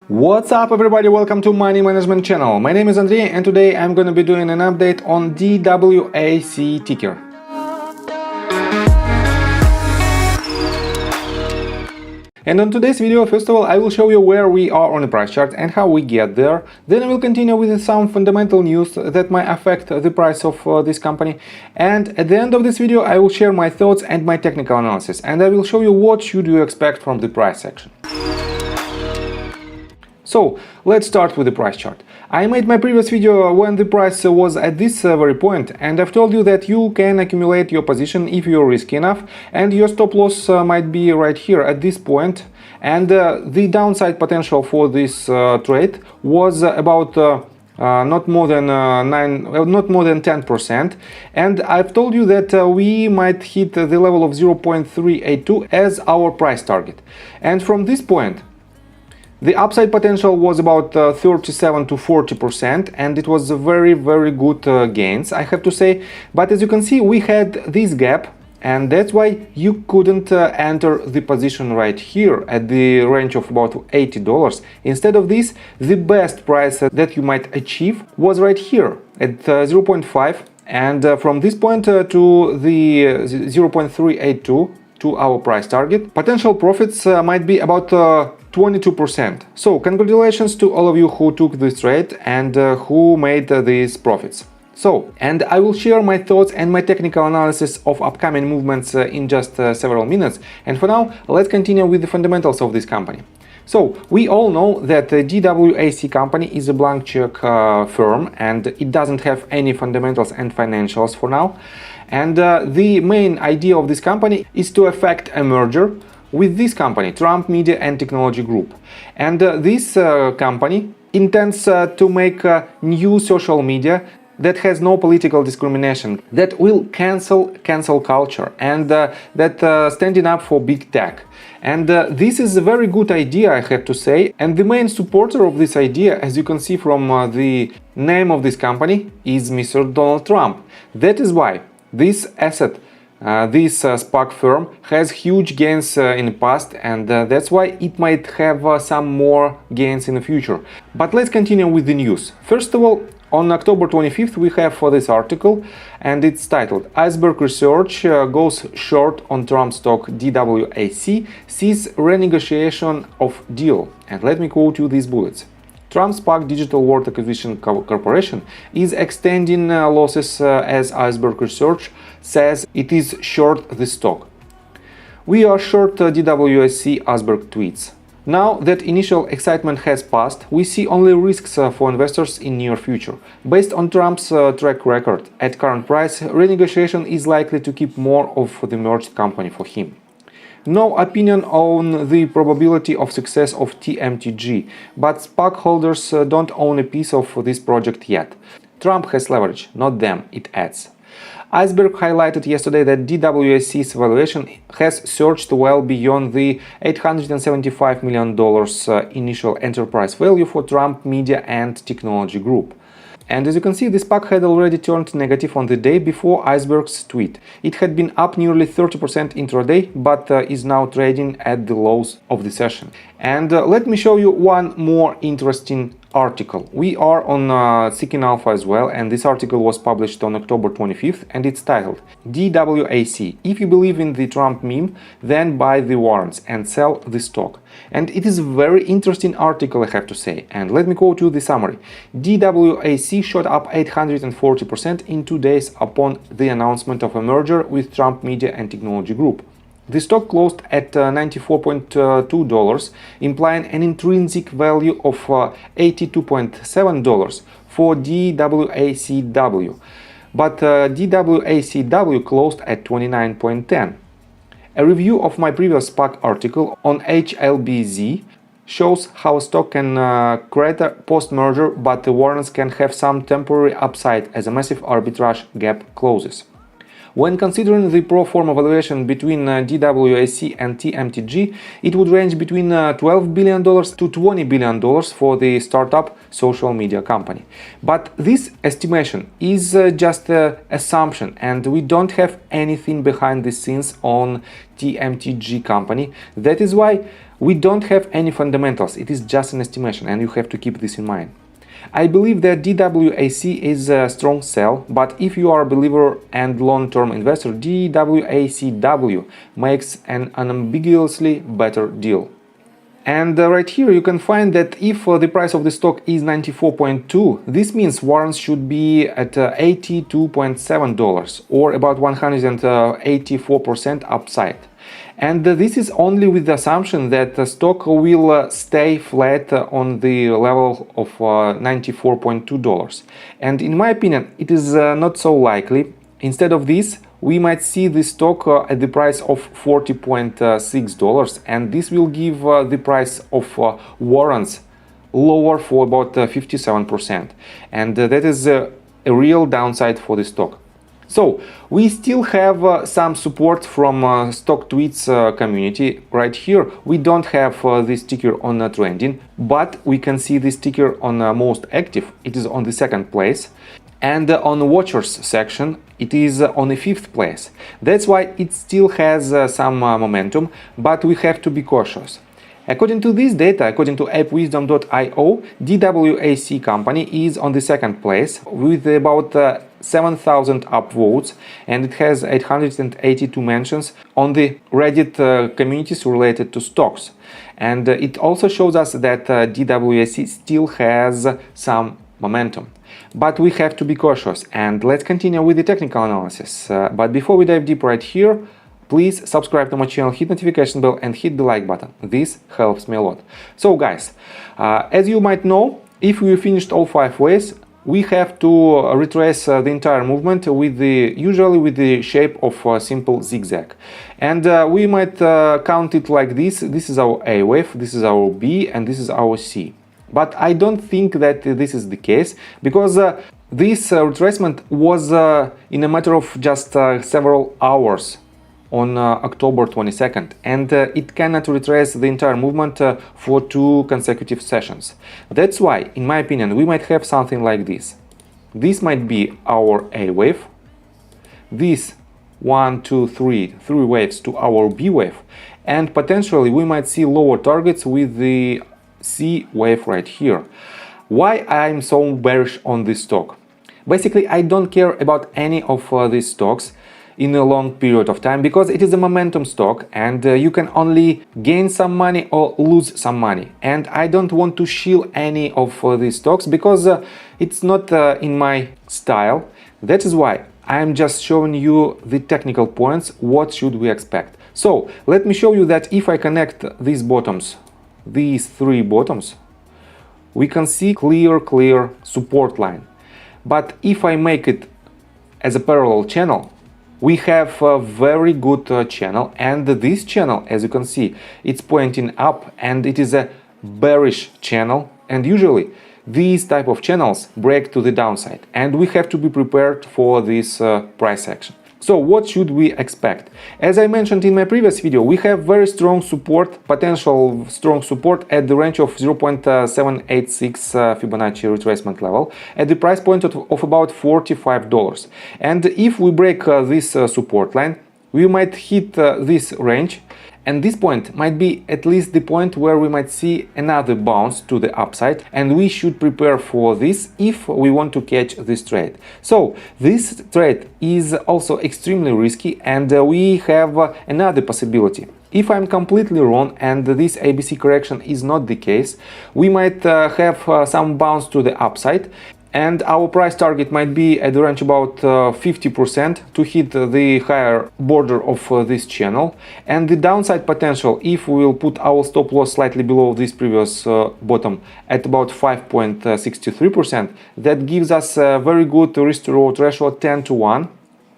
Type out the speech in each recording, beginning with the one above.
What's up everybody, welcome to Money Management channel. My name is Andrei and today I'm gonna be doing an update on DWAC ticker. And on today's video, first of all, I will show you where we are on the price chart and how we get there. Then I will continue with some fundamental news that might affect the price of this company. And at the end of this video, I will share my thoughts and my technical analysis. And I will show you what should you expect from the price section. So, let's start with the price chart. I made my previous video when the price was at this very point, and I've told you that you can accumulate your position if you're risky enough, and your stop loss might be right here at this point. And the downside potential for this trade was about not more than 10%, and I've told you that we might hit the level of 0.382 as our price target. And from this point, the upside potential was about 37 to 40%, and it was a very good gains, I have to say. But as you can see, we had this gap, and that's why you couldn't enter the position right here at the range of about $80. Instead of this, the best price that you might achieve was right here at 0.5, and from this point to the 0.382 to our price target, potential profits might be about 22%. So congratulations to all of you who took this trade and who made these profits. So, and I will share my thoughts and my technical analysis of upcoming movements in just several minutes. And for now, let's continue with the fundamentals of this company. So, we all know that the DWAC company is a blank check firm, and it doesn't have any fundamentals and financials for now. And the main idea of this company is to effect a merger with this company, Trump Media and Technology Group. And this company intends to make new social media that has no political discrimination, that will cancel culture, and that standing up for big tech. And this is a very good idea, I have to say. And the main supporter of this idea, as you can see from the name of this company, is Mr. Donald Trump. That is why this asset, this SPAC firm, has huge gains in the past, and that's why it might have some more gains in the future. But let's continue with the news. First of all, on October 25th we have for this article, and it's titled "Iceberg Research goes short on Trump stock DWAC, sees renegotiation of deal." And let me quote you these bullets. Trump's SPAC Digital World Acquisition Corporation is extending losses as Iceberg Research says it is short the stock. "We are short DWAC," Iceberg tweets. "Now that initial excitement has passed, we see only risks for investors in near future. Based on Trump's track record, at current price, renegotiation is likely to keep more of the merged company for him. No opinion on the probability of success of TMTG, but SPAC holders don't own a piece of this project yet. Trump has leverage, not them," it adds. Iceberg highlighted yesterday that DWAC's valuation has surged well beyond the $875 million initial enterprise value for Trump Media and Technology Group. And as you can see, the SPAC had already turned negative on the day before Iceberg's tweet. It had been up nearly 30% intraday, but is now trading at the lows of the session. And let me show you one more interesting article. We are on Seeking Alpha as well, and this article was published on October 25th, and it's titled "DWAC. If you believe in the Trump meme, then buy the warrants and sell the stock." And it is a very interesting article, I have to say. And let me quote you the summary. "DWAC shot up 840% in 2 days upon the announcement of a merger with Trump Media and Technology Group. The stock closed at $94.2, implying an intrinsic value of $82.7 for DWACW. But DWACW closed at $29.10. A review of my previous SPAC article on HLBZ shows how a stock can crater post-merger, but the warrants can have some temporary upside as a massive arbitrage gap closes. When considering the pro forma valuation between DWAC and TMTG, it would range between $12 billion to $20 billion for the startup social media company. But this estimation is just an assumption, and we don't have anything behind the scenes on TMTG company. That is why We don't have any fundamentals, it is just an estimation, and you have to keep this in mind. I believe that DWAC is a strong sell, but if you are a believer and long-term investor, DWACW makes an unambiguously better deal. And right here you can find that if the price of the stock is 94.2, this means warrants should be at $82.7 or about 184% upside. And this is only with the assumption that the stock will stay flat on the level of $94.2. And in my opinion, it is not so likely. Instead of this, we might see the stock at the price of $40.6, and this will give the price of warrants lower for about 57%. And that is a real downside for the stock. So we still have some support from stock tweets community. Right here we don't have this ticker on trending, but we can see this ticker on most active. It is on the second place, and on watchers section it is on the 5th place. That's why it still has some momentum, but we have to be cautious. According to this data, according to appwisdom.io, DWAC company is on the second place with about 7,000 upvotes, and it has 882 mentions on the Reddit communities related to stocks. And it also shows us that DWAC still has some momentum. But we have to be cautious, and let's continue with the technical analysis. But before we dive deep right here, please subscribe to my channel, hit notification bell and hit the like button. This helps me a lot. So guys, as you might know, if we finished all 5 waves, we have to retrace the entire movement with usually with the shape of a simple zigzag. And we might count it like this. This is our A wave, this is our B, and this is our C. But I don't think that this is the case, because this retracement was in a matter of just several hours on October 22nd, and it cannot retrace the entire movement for 2 consecutive sessions. That's why, in my opinion, we might have something like this. This might be our A wave, this 1, 2, 3 waves to our B wave, and potentially we might see lower targets with the C wave right here. Why I'm so bearish on this stock? Basically, I don't care about any of these stocks in a long period of time, because it is a momentum stock, and you can only gain some money or lose some money. And I don't want to shield any of these stocks, because it's not in my style. That is why I'm just showing you the technical points, what should we expect. So let me show you that if I connect these bottoms, these 3 bottoms, we can see clear support line. But if I make it as a parallel channel, we have a very good channel, and this channel, as you can see, it's pointing up, and it is a bearish channel, and usually these type of channels break to the downside, and we have to be prepared for this price action. So what should we expect? As I mentioned in my previous video, we have very strong support, potential strong support at the range of 0.786 Fibonacci retracement level at the price point of about $45. And if we break this support line, we might hit this range, and this point might be at least the point where we might see another bounce to the upside, and we should prepare for this if we want to catch this trade. So this trade is also extremely risky, and we have another possibility. If I'm completely wrong and this ABC correction is not the case, we might have some bounce to the upside, and our price target might be at the range about 50% to hit the higher border of this channel. And the downside potential, if we will put our stop loss slightly below this previous bottom at about 5.63%, that gives us a very good risk to reward ratio 10:1,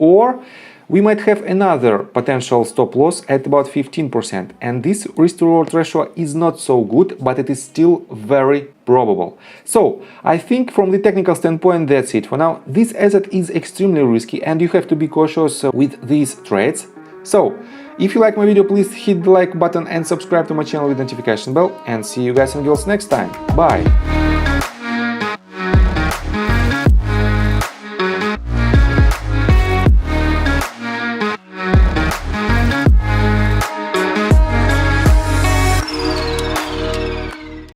or we might have another potential stop loss at about 15%, and this risk to reward ratio is not so good, but it is still very probable. So I think from the technical standpoint, that's it for now. This asset is extremely risky, and you have to be cautious with these trades. So if you like my video, please hit the like button and subscribe to my channel with notification bell, and see you guys and girls next time. Bye!